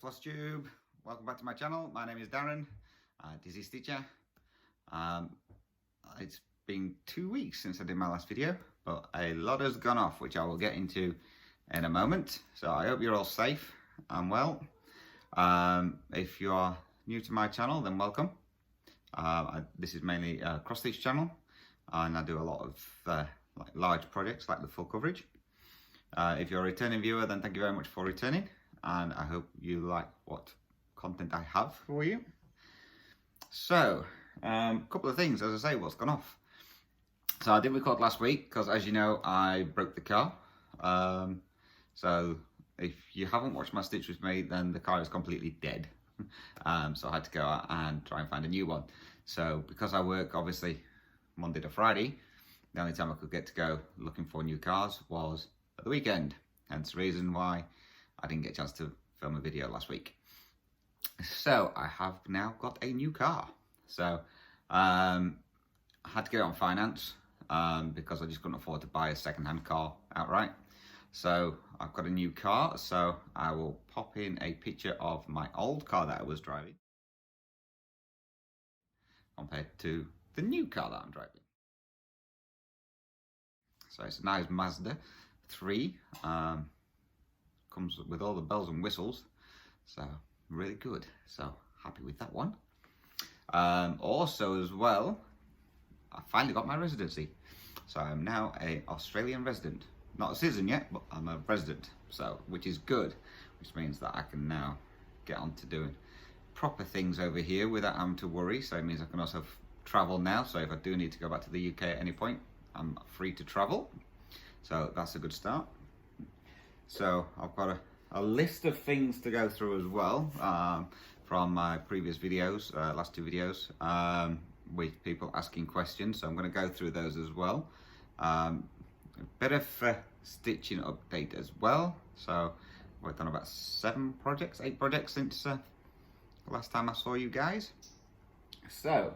Flosstube, welcome back to my channel. My name is Darren, Dizzy Stitcher. It's been 2 weeks since I did my last video, but a lot has gone off, which I will get into in a moment. So I hope you're all safe and well. If you are new to my channel, then welcome. This is mainly a cross stitch channel, and I do a lot of like large projects like the full coverage. If you're a returning viewer, then thank you very much for returning, and I hope you like what content I have for you. So, a couple of things, as I say, what's gone off. So I did record last week because, as you know, I broke the car. So if you haven't watched my stitch with me, then the car is completely dead. So I had to go out and try and find a new one. So because I work obviously Monday to Friday, the only time I could get to go looking for new cars was at the weekend. Hence the reason why I didn't get a chance to film a video last week. So I have now got a new car. So I had to get it on finance because I just couldn't afford to buy a second-hand car outright. So I've got a new car, so I will pop in a picture of my old car that I was driving compared to the new car that I'm driving. So it's a nice Mazda 3, comes with all the bells and whistles, so really good, so happy with that one. Also as well, I finally got my residency, so I'm now an Australian resident. Not a citizen yet, but I'm a resident, so which is good, which means that I can now get on to doing proper things over here without having to worry. So it means I can also travel now, so if I do need to go back to the UK at any point, I'm free to travel, so that's a good start. So I've got a list of things to go through as well from my previous videos, last two videos, with people asking questions, so I'm going to go through those as well. A bit of stitching update as well. So I've done about 8 projects since the last time I saw you guys. So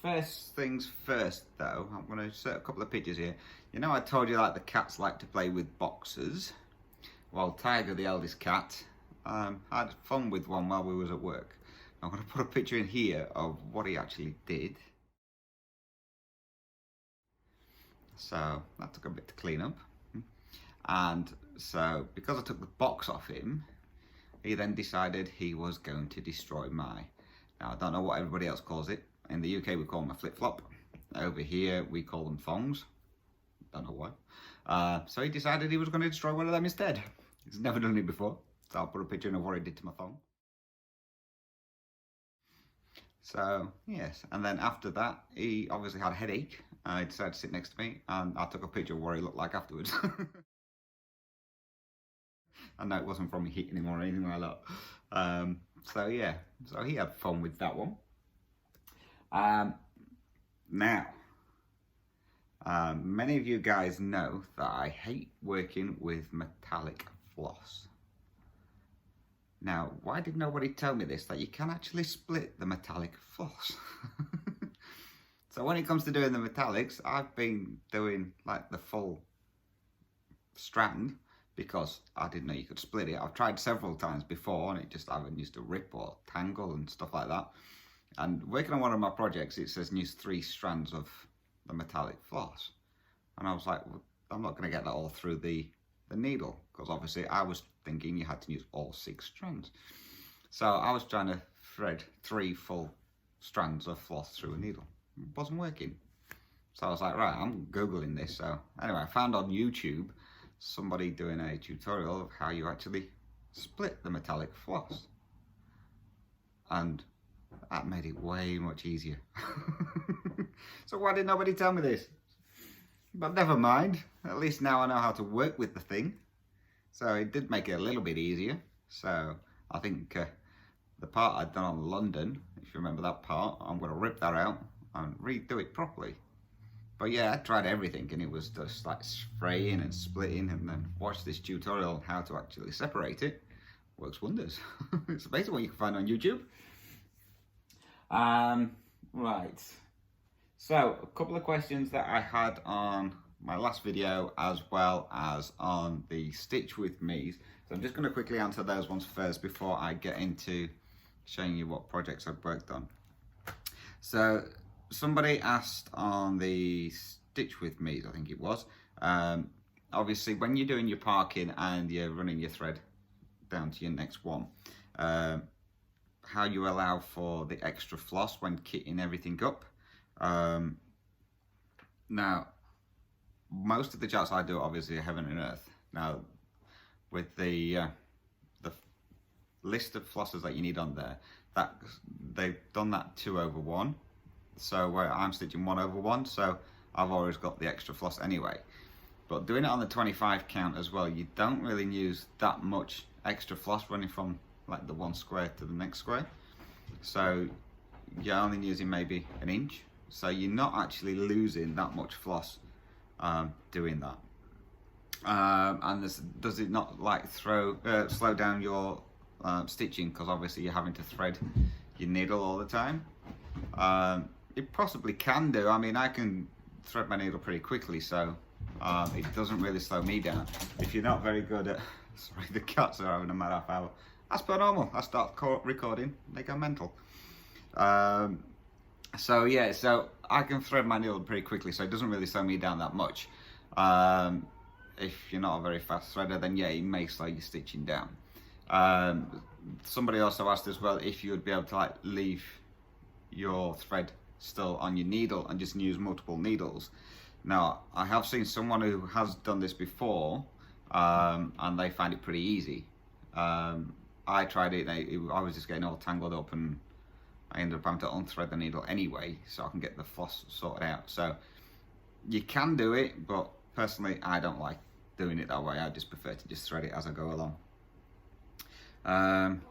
first things first though, I'm going to insert a couple of pictures here. You know, I told you like the cats like to play with boxes. Well, Tiger, the eldest cat, had fun with one while we was at work. I'm going to put a picture in here of what he actually did. So that took a bit to clean up. And so because I took the box off him, he then decided he was going to destroy my, now I don't know what everybody else calls it. In the UK we call them a flip-flop. Over here we call them thongs. Don't know why. So he decided he was going to destroy one of them instead. He's never done it before. So I'll put a picture in of what he did to my thong. So yes, and then after that he obviously had a headache. He decided to sit next to me, and I took a picture of what he looked like afterwards. I know it wasn't from me hitting him or anything like that. So yeah, so he had fun with that one. Now, many of you guys know that I hate working with metallic floss. Now, why did nobody tell me this, that you can actually split the metallic floss? So when it comes to doing the metallics, I've been doing like the full strand because I didn't know you could split it. I've tried several times before and it just either used to rip or tangle and stuff like that. And working on one of my projects, it says use 3 strands of the metallic floss. And I was like, well, I'm not going to get that all through the needle, because obviously I was thinking you had to use all 6 strands. So I was trying to thread 3 full strands of floss through a needle. It wasn't working. So I was like, right, I'm Googling this. So anyway, I found on YouTube somebody doing a tutorial of how you actually split the metallic floss. And that made it way much easier. So why did nobody tell me this? But never mind, at least now I know how to work with the thing. So it did make it a little bit easier. So I think the part I'd done on London, if you remember that part, I'm going to rip that out and redo it properly. But yeah, I tried everything and it was just like spraying and splitting, and then watch this tutorial on how to actually separate it. Works wonders. It's basically what you can find on YouTube. Right. So a couple of questions that I had on my last video as well as on the Stitch With Me's. So I'm just going to quickly answer those ones first before I get into showing you what projects I've worked on. So somebody asked on the Stitch With Me, I think it was, obviously when you're doing your parking and you're running your thread down to your next one, how you allow for the extra floss when kitting everything up. Now, most of the charts I do obviously are heaven and earth. Now, with the list of flosses that you need on there, that they've done that 2/1, so where I'm stitching 1/1, so I've always got the extra floss anyway. But doing it on the 25 count as well, you don't really use that much extra floss running from like the one square to the next square, so you're only using maybe an inch, so you're not actually losing that much floss doing that. And this, does it not like slow down your stitching, because obviously you're having to thread your needle all the time? It possibly can do. I mean, I can thread my needle pretty quickly, so it doesn't really slow me down. If you're not very good at sorry, the cats are having a mad half hour. As per normal, I start recording, they go mental. So yeah, so I can thread my needle pretty quickly, so it doesn't really slow me down that much. If you're not a very fast threader, then yeah, it may slow your stitching down. Somebody also asked as well if you would be able to like leave your thread still on your needle and just use multiple needles. Now, I have seen someone who has done this before, and they find it pretty easy. I tried it, I was just getting all tangled up, and I ended up having to unthread the needle anyway, so I can get the floss sorted out. So you can do it, but personally I don't like doing it that way. I just prefer to just thread it as I go along. And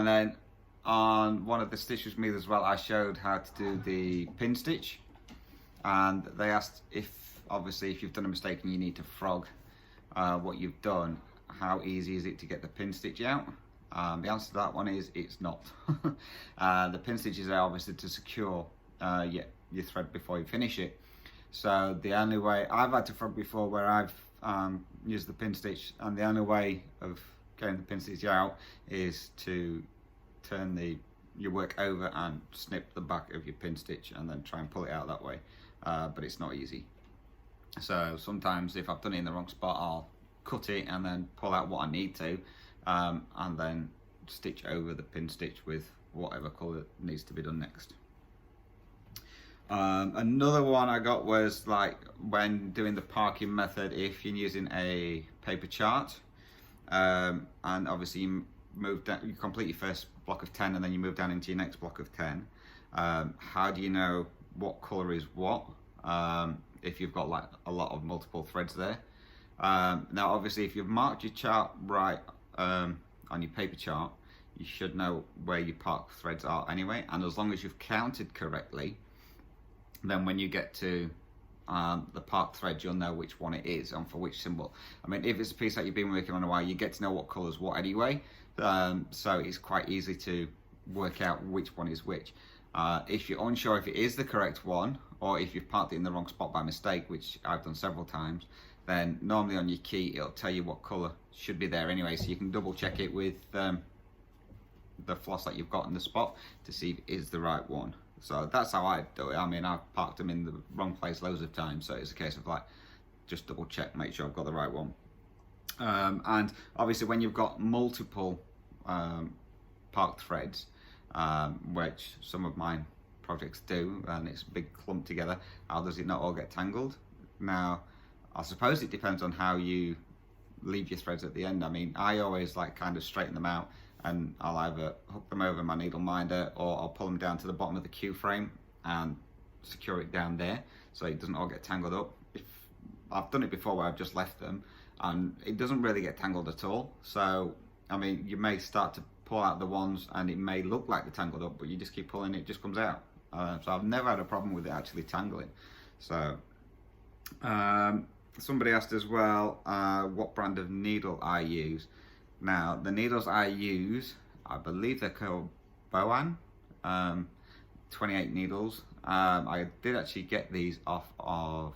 then on one of the Stitch With Me as well, I showed how to do the pin stitch, and they asked if obviously if you've done a mistake and you need to frog what you've done, how easy is it to get the pin stitch out? The answer to that one is it's not. The pin stitches are obviously to secure your thread before you finish it. So the only way, I've had to frog before where I've used the pin stitch, and the only way of getting the pin stitch out is to turn your work over and snip the back of your pin stitch and then try and pull it out that way. But it's not easy. So sometimes if I've done it in the wrong spot, I'll cut it and then pull out what I need to, and then stitch over the pin stitch with whatever colour needs to be done next. Another one I got was like when doing the parking method, if you're using a paper chart, and obviously you move down, you complete your first block of 10 and then you move down into your next block of 10, how do you know what colour is what if you've got like a lot of multiple threads there? Now obviously if you've marked your chart right on your paper chart, you should know where your park threads are anyway, and as long as you've counted correctly, then when you get to the park thread, you'll know which one it is and for which symbol. I mean, if it's a piece that you've been working on a while, you get to know what colour's what anyway, so it's quite easy to work out which one is which. If you're unsure if it is the correct one, or if you've parked it in the wrong spot by mistake, which I've done several times, then normally on your key it'll tell you what colour should be there anyway, so you can double check it with the floss that you've got in the spot to see if it is the right one. So that's how I do it. I mean, I've parked them in the wrong place loads of times, so it's a case of like just double check, make sure I've got the right one. And obviously when you've got multiple parked threads, which some of my projects do, and it's a big clump together, how does it not all get tangled? Now I suppose it depends on how you leave your threads at the end. I mean, I always like kind of straighten them out, and I'll either hook them over my needle minder, or I'll pull them down to the bottom of the Q frame and secure it down there so it doesn't all get tangled up. If I've done it before where I've just left them and it doesn't really get tangled at all. So I mean, you may start to pull out the ones and it may look like they're tangled up, but you just keep pulling, it just comes out. So I've never had a problem with it actually tangling. So somebody asked as well what brand of needle I use. Now the needles I use, I believe they're called Boan, 28 needles. I did actually get these off of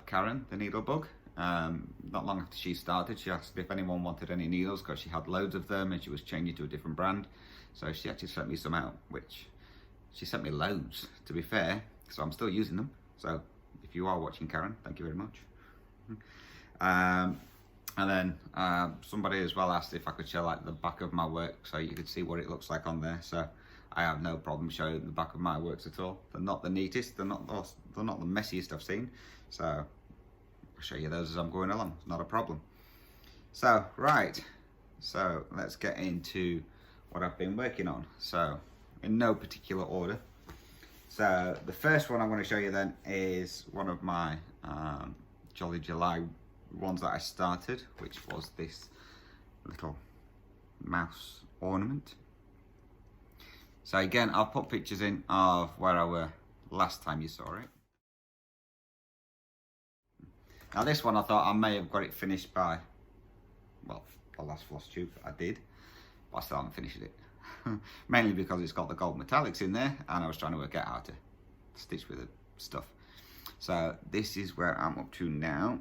Karen, the needle bug. not long after she started. She asked if anyone wanted any needles because she had loads of them and she was changing to a different brand. So she actually sent me some out, which she sent me loads, to be fair, so I'm still using them. So if you are watching, Karen, thank you very much. And then somebody as well asked if I could show like the back of my work so you could see what it looks like on there. So I have no problem showing the back of my works at all. They're not the neatest, they're not the messiest I've seen. So I'll show you those as I'm going along, it's not a problem. So, right, so let's get into what I've been working on. So, in no particular order. So, the first one I'm going to show you then is one of my Jolly July ones that I started, which was this little mouse ornament. So again, I'll put pictures in of where I were last time you saw it. Now this one I thought I may have got it finished by, well, the last Flosstube I did, but I still haven't finished it. Mainly because it's got the gold metallics in there and I was trying to work out how to stitch with the stuff. So this is where I'm up to now.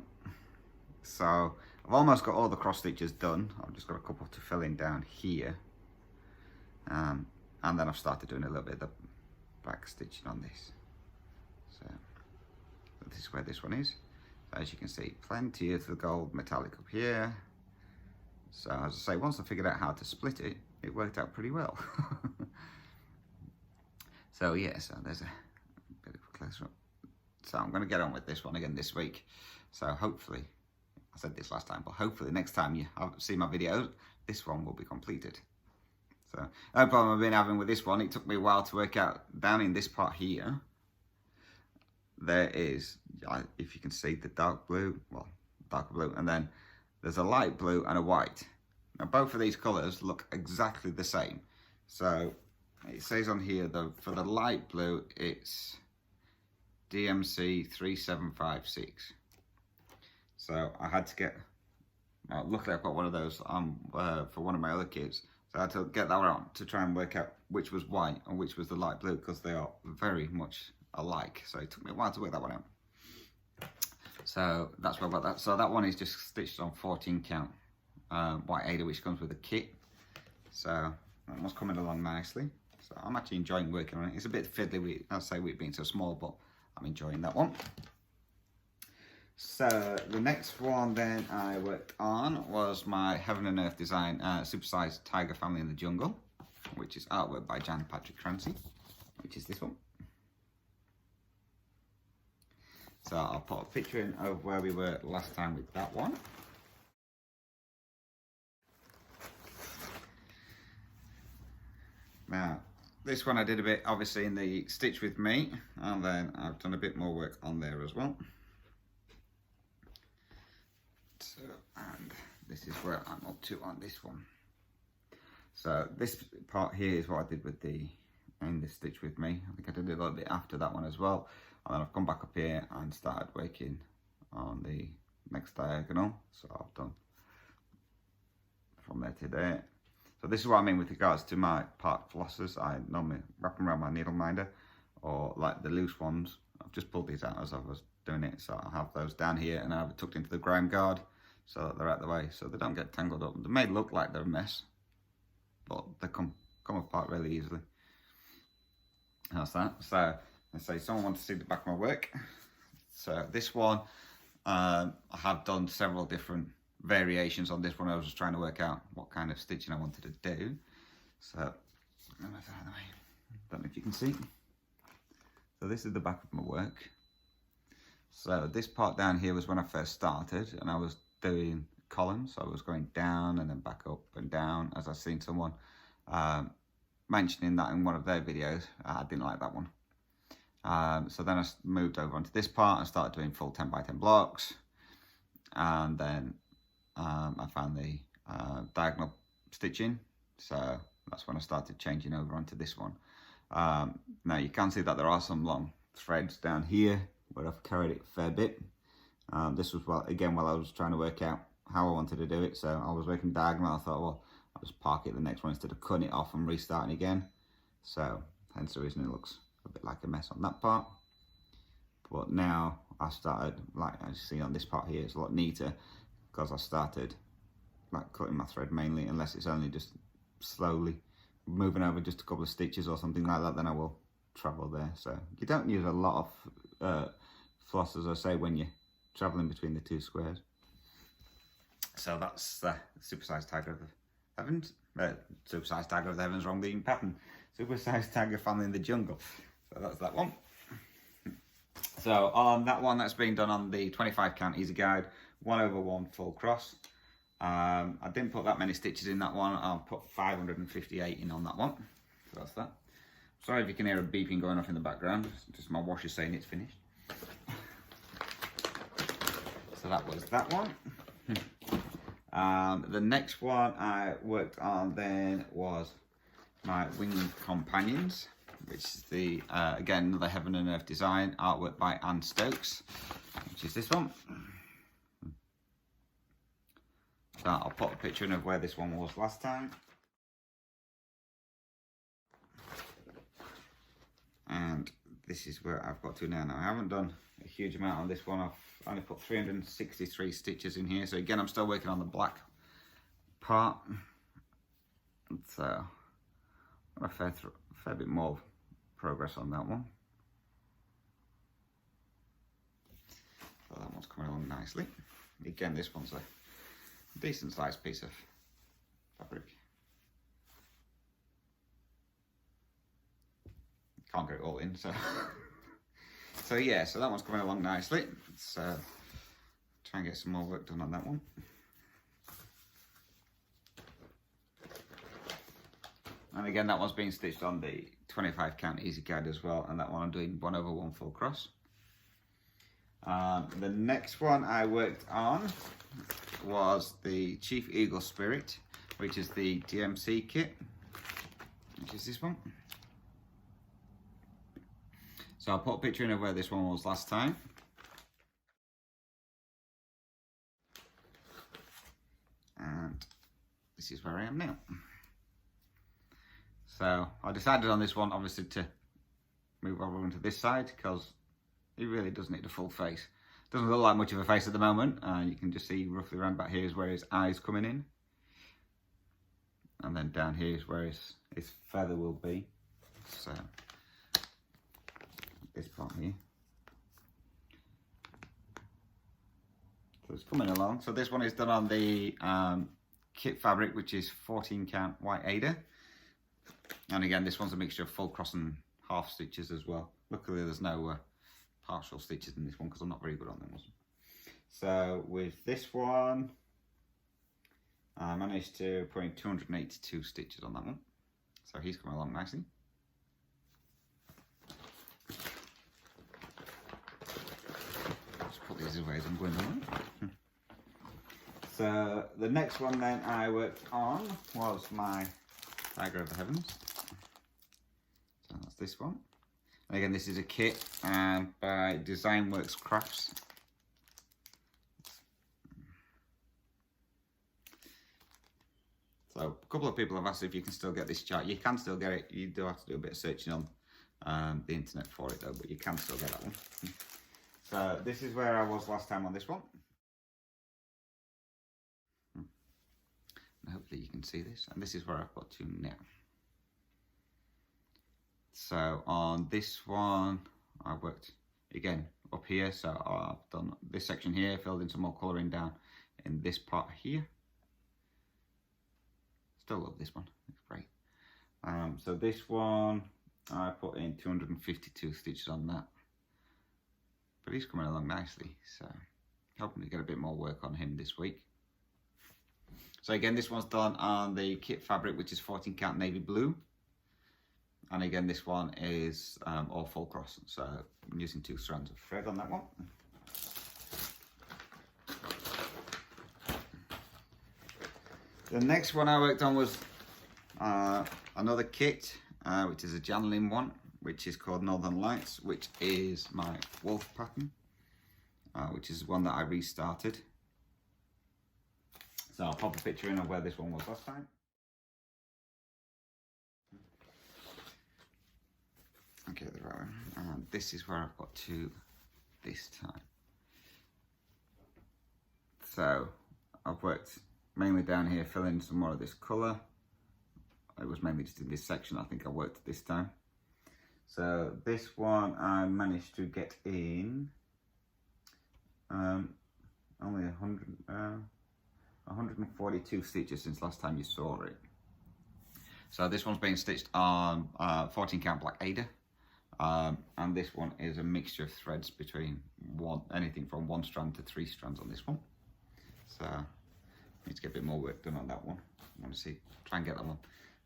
So I've almost got all the cross stitches done. I've just got a couple to fill in down here. And then I've started doing a little bit of the back stitching on this. So this is where this one is. So as you can see, plenty of the gold metallic up here. So as I say, once I figured out how to split it, it worked out pretty well. So yeah, so there's a bit of a closer up. So I'm going to get on with this one again this week. So hopefully, I said this last time, but hopefully next time you see my videos, this one will be completed. So no problem I've been having with this one. It took me a while to work out down in this part here. There is, if you can see, the dark blue, well, dark blue, and then there's a light blue and a white. Now both of these colours look exactly the same. So it says on here, for the light blue, it's DMC 3756. So I had to get, luckily I've got one of those for one of my other kids. So I had to get that one out to try and work out which was white and which was the light blue, because they are very much alike. So it took me a while to work that one out. So that's where I got that. So that one is just stitched on 14 count white Haed, which comes with a kit. So that one's coming along nicely. So I'm actually enjoying working on it. It's a bit fiddly, I'll say, with it being so small, but I'm enjoying that one. So the next one then I worked on was my Heaven and Earth design supersized tiger family in the jungle, which is artwork by Janlynn, which is this one. So I'll put a picture in of where we were last time with that one. Now this one I did a bit obviously in the Stitch With Me, and then I've done a bit more work on there as well. So, and this is where I'm up to on this one. So this part here is what I did with the Stitch With Me. I think I did a little bit after that one as well. And then I've come back up here and started working on the next diagonal. So I've done from there to there. So this is what I mean with regards to my part flossers. I normally wrap them around my needle minder, or like the loose ones. I've just pulled these out as I was doing it. So I have those down here and I have it tucked into the grime guard so that they're out of the way, so they don't get tangled up. They may look like they're a mess, but they come apart really easily. That's that. So let's say someone wants to see the back of my work. So this one, I have done several different variations on this one. I was just trying to work out what kind of stitching I wanted to do. So don't know if you can see. So this is the back of my work. So this part down here was when I first started, and I was doing columns. So I was going down and then back up and down, as I've seen someone mentioning that in one of their videos. I didn't like that one. So then I moved over onto this part and started doing full 10 by 10 blocks. And then I found the diagonal stitching. So that's when I started changing over onto this one. Now you can see that there are some long threads down here where I've carried it a fair bit. This was, while I was trying to work out how I wanted to do it. So I was working diagonal. I thought, well, I'll just park it the next one instead of cutting it off and restarting again. So hence the reason it looks a bit like a mess on that part. But now I started, like as you see on this part here, it's a lot neater because I started like cutting my thread mainly, unless it's only just slowly moving over just a couple of stitches or something like that, then I will travel there. So you don't use a lot of floss, as I say, when you're traveling between the two squares. So that's the supersized tiger of the heavens. Supersized tiger of the heavens, wrong being pattern. Supersized tiger family in the jungle. So that's that one. So on that one, that's being done on the 25 count easy guide, 1/1 full cross. I didn't put that many stitches in that one. I'll put 558 in on that one. So that's that. Sorry if you can hear a beeping going off in the background. It's just my washer saying it's finished. So that was that one. The next one I worked on then was my winged companions, which is the again another heaven and earth design, artwork by Anne Stokes, which is this one. So I'll put a picture in of where this one was last time. And this is where I've got to now. Now I haven't done a huge amount on this one. I've only put 363 stitches in here. So again, I'm still working on the black part. So a fair bit more progress on that one. So that one's coming along nicely. Again, this one's a decent sized piece of fabric. Can't get it all in, so so yeah, so that one's coming along nicely. So try and get some more work done on that one. And again, that one's being stitched on the 25 count easy guide as well, and that one I'm doing 1/1 full cross. The next one I worked on was the Chief Eagle Spirit, which is the DMC kit, which is this one. So I'll put a picture in of where this one was last time. And this is where I am now. So I decided on this one obviously to move over into this side because it really does need a full face. Doesn't look like much of a face at the moment. You can just see roughly around about here is where his eyes coming in. And then down here is where his feather will be. So this part here. So it's coming along. So this one is done on the kit fabric, which is 14 count white Haed. And again, this one's a mixture of full cross and half stitches as well. Luckily there's no partial stitches in this one because I'm not very good on them. So with this one, I managed to put in 282 stitches on that one. So he's coming along nicely. Just put these away as I'm going along. So the next one then I worked on was my Tiger of the Heavens. So that's this one. And again, this is a kit by Designworks Crafts. So a couple of people have asked if you can still get this chart. You can still get it. You do have to do a bit of searching on the internet for it though, but you can still get that one. So this is where I was last time on this one. And hopefully you can see this. And this is where I've got to now. So on this one, I worked again up here. So I've done this section here, filled in some more colouring down in this part here. Still love this one, it's great. So this one, I put in 252 stitches on that. But he's coming along nicely, so hoping to get a bit more work on him this week. So again, this one's done on the kit fabric, which is 14 count navy blue. And again, this one is all full cross, so I'm using 2 strands of thread on that one. The next one I worked on was another kit, which is a janlynn one, which is called Northern Lights, which is my wolf pattern, which is one that I restarted. So I'll pop a picture in of where this one was last time. Okay, the right one. And this is where I've got to this time. So I've worked mainly down here, filling some more of this colour. It was mainly just in this section I think I worked this time. So this one I managed to get in only 142 stitches since last time you saw it. So this one's being stitched on 14 count black Haed, and this one is a mixture of threads between anything from 1 strand to 3 strands on this one. So I need to get a bit more work done on that one. I want to try and get that one a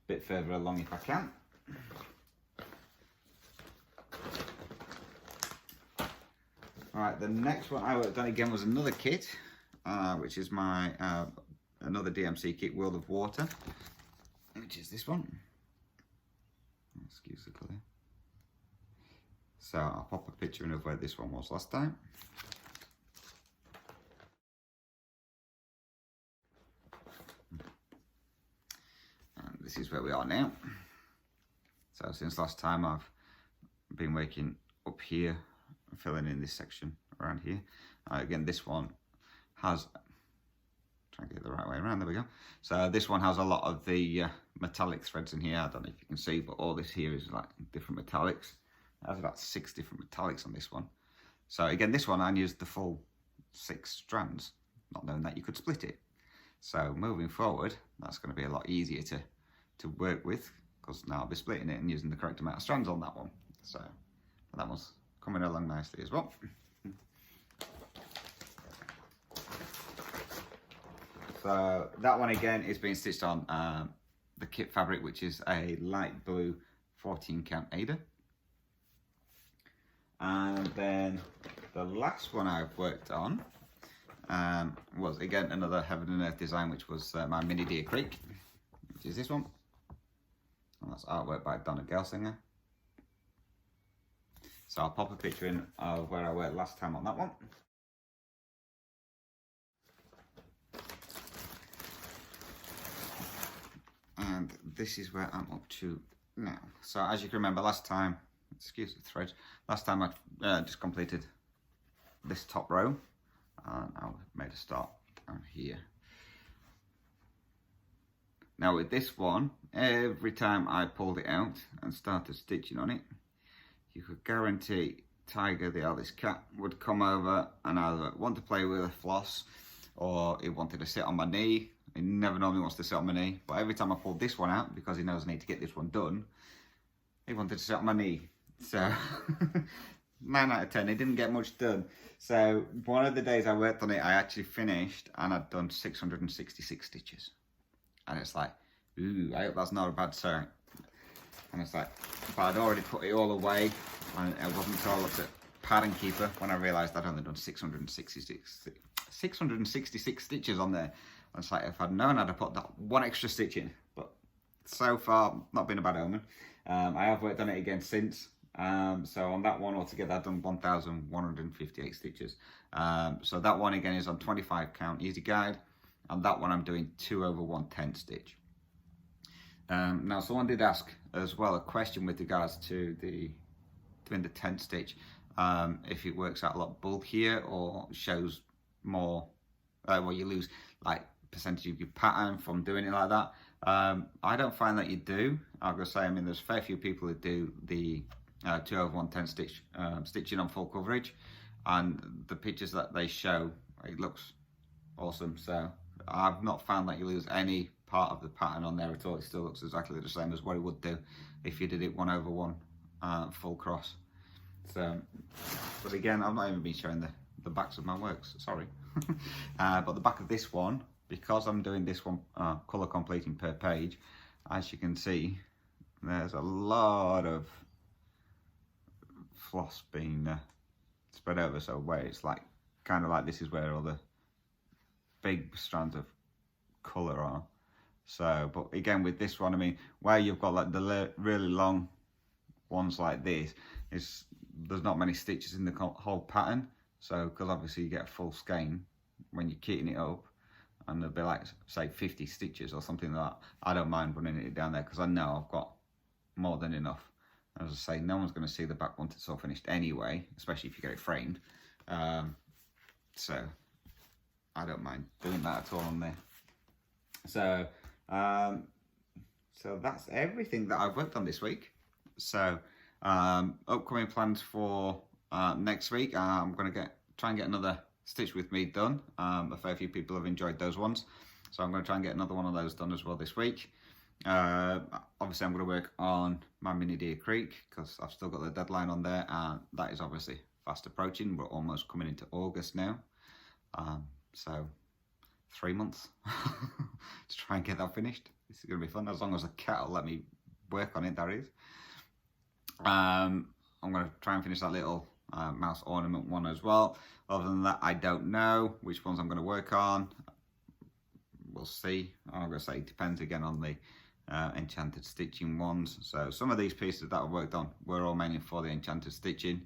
bit further along if I can. Alright, the next one I worked on again was another kit, which is my another DMC kit, World of Water, which is this one. Excuse the colour. So I'll pop a picture in of where this one was last time. And this is where we are now. So since last time I've been working up here, filling in this section around here. Again, this one has, try and get it the right way around, there we go. So this one has a lot of the metallic threads in here. I don't know if you can see, but all this here is like different metallics. There's about 6 different metallics on this one. So again, this one I used the full 6 strands, not knowing that you could split it. So moving forward, that's going to be a lot easier to work with, because now I'll be splitting it and using the correct amount of strands on that one. So that one's coming along nicely as well. So that one again is being stitched on the kit fabric, which is a light blue 14 count Haed. And then the last one I've worked on was again another Heaven and Earth design, which was my mini Deer Creek, which is this one. And that's artwork by Donna Gelsinger. So I'll pop a picture in of where I worked last time on that one. And this is where I'm up to now. So as you can remember last time, excuse the thread, last time I just completed this top row, and I made a start down here. Now with this one, every time I pulled it out and started stitching on it, you could guarantee Tiger, the eldest cat, would come over and either want to play with a floss, or he wanted to sit on my knee. He never normally wants to sit on my knee, but every time I pulled this one out, because he knows I need to get this one done, he wanted to sit on my knee. So 9 out of 10, he didn't get much done. So one of the days I worked on it, I actually finished and I'd done 666 stitches. And it's like, ooh, I hope that's not a bad sign. And it's like, but I'd already put it all away, and it wasn't until I looked at Pattern Keeper when I realised I'd only done 666 stitches on there. And it's like, if I'd known, I'd have put that one extra stitch in. But so far, not been a bad omen. I have worked on it again since. So on that one altogether, I've done 1,158 stitches. So that one again is on 25 count easy guide, and that one I'm doing 2/110 stitch. Now someone did ask as well a question with regards to doing the 10 stitch, if it works out a lot bulkier or shows more, well, you lose like percentage of your pattern from doing it like that. I don't find that you do. I'm gonna say, I mean, there's a fair few people who do the 2/110 stitch stitching on full coverage, and the pictures that they show, it looks awesome. So I've not found that you lose any part of the pattern on there at all. It still looks exactly the same as what it would do if you did it 1/1 full cross. So, but again, I've not even been showing the backs of my works, sorry. But the back of this one, because I'm doing this one colour completing per page, as you can see, there's a lot of floss being spread over, so where it's like, kind of like this is where all the big strands of colour are. So, but again with this one, I mean, where you've got like the really long ones like this, there's not many stitches in the whole pattern. So, because obviously you get a full skein when you're kitting it up, and there'll be like, say, 50 stitches or something like that. I don't mind running it down there because I know I've got more than enough. As I say, no one's going to see the back once it's all finished anyway, especially if you get it framed. So I don't mind doing that at all on there. So so that's everything that I've worked on this week. So upcoming plans for next week, I'm going to try and get another Stitch With Me done. A fair few people have enjoyed those ones, so I'm going to try and get another one of those done as well this week. Obviously I'm going to work on my Mini Deer Creek because I've still got the deadline on there, and that is obviously fast approaching. We're almost coming into August now, so 3 months to try and get that finished. This is going to be fun, as long as the cat will let me work on it, that is. I'm going to try and finish that little mouse ornament one as well. Other than that, I don't know which ones I'm going to work on. We'll see. I'm going to say it depends again on the enchanted stitching ones. So some of these pieces that I've worked on were all mainly for the enchanted stitching.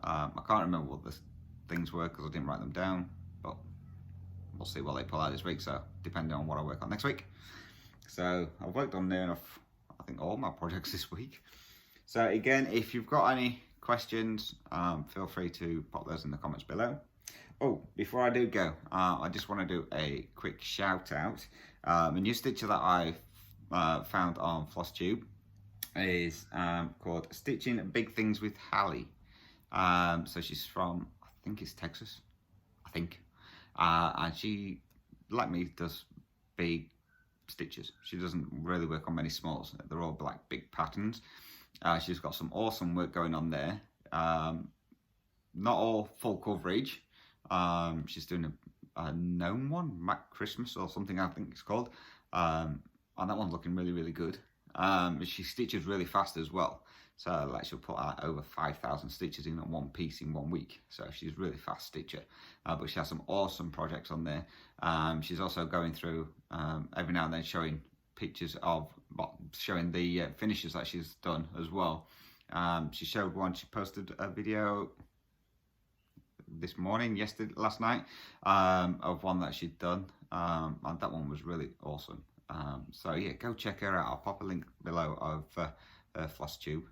I can't remember what the things were because I didn't write them down, but we'll see what they pull out this week, so depending on what I work on next week. So I've worked on near enough, I think, all my projects this week. So again, if you've got any questions, feel free to pop those in the comments below. Oh, before I do go, I just want to do a quick shout out. A new stitcher that I found on Flosstube is called Stitching Big Things with Hallie. So she's from, I think it's Texas, I think. And she, like me, does big stitches. She doesn't really work on many smalls. They're all like big patterns. She's got some awesome work going on there. Not all full coverage. She's doing a gnome one, Mac Christmas or something, I think it's called. And that one's looking really, really good. She stitches really fast as well. So like she'll put out over 5,000 stitches in one piece in 1 week. So she's a really fast stitcher. But she has some awesome projects on there. She's also going through every now and then showing pictures of, showing the finishes that she's done as well. She showed one, she posted a video this morning, last night, of one that she'd done, and that one was really awesome. So yeah, go check her out. I'll pop a link below of Flosstube.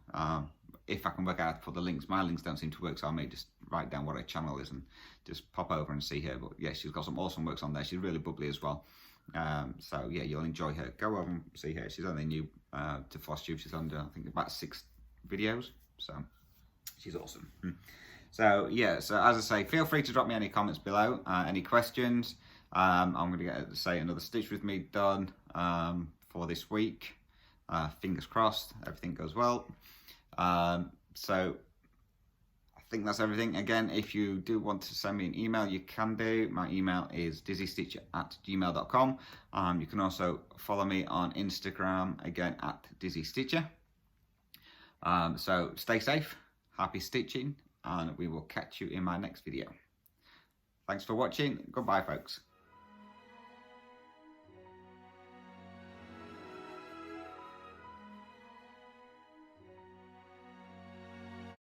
If I can work out for the links, my links don't seem to work, so I may just write down what her channel is and just pop over and see her. But yeah, she's got some awesome works on there. She's really bubbly as well. So yeah, you'll enjoy her. Go over and see her. She's only new to Flosstube. She's under, I think, about 6 videos. So she's awesome. So yeah, so as I say, feel free to drop me any comments below, any questions. I'm going to get, say, another Stitch With Me done for this week. Fingers crossed, everything goes well. So I think that's everything. Again, if you do want to send me an email, you can do. My email is dizzystitcher@gmail.com. You can also follow me on Instagram, again, @dizzystitcher. So stay safe, happy stitching, and we will catch you in my next video. Thanks for watching. Goodbye, folks.